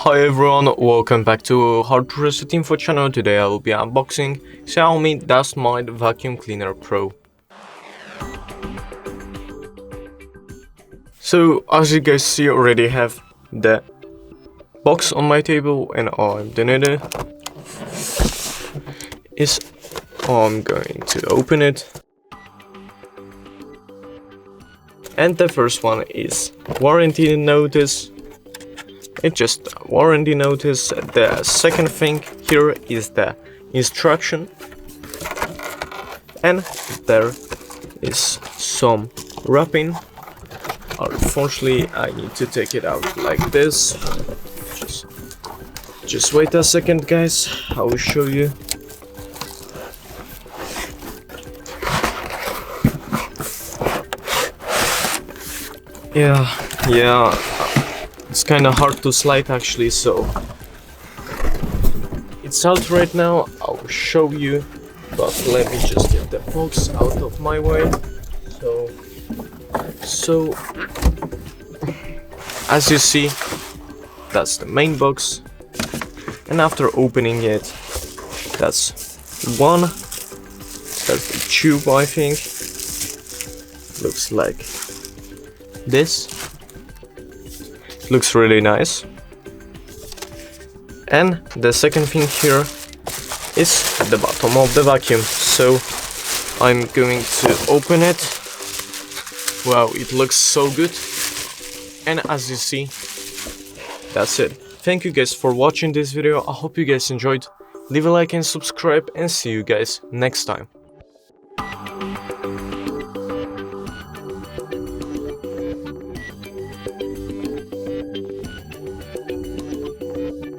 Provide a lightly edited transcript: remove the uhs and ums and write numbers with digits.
Hi everyone, welcome back to HardReset.Info channel. Today I will be unboxing Xiaomi Dust Mite Vacuum Cleaner Pro. So as you guys see, I already have the box on my table, and all I'm gonna do is I'm going to open it. And the first one is warranty notice. It's just a warranty notice. The second thing here is the instruction, and there is some wrapping. Unfortunately, I need to take it out like this. Just wait a second, guys. I will show you. Yeah. It's kind of hard to slide actually, so it's out right now. I'll show you, but let me just get the box out of my way. So as you see, that's the main box, and after opening it, that's the tube. I think looks like this. Looks really nice. And the second thing here is the bottom of the vacuum. So I'm going to open it. Wow, it looks so good. And as you see, that's it. Thank you guys for watching this video. I hope you guys enjoyed. Leave a like and subscribe, and see you guys next time.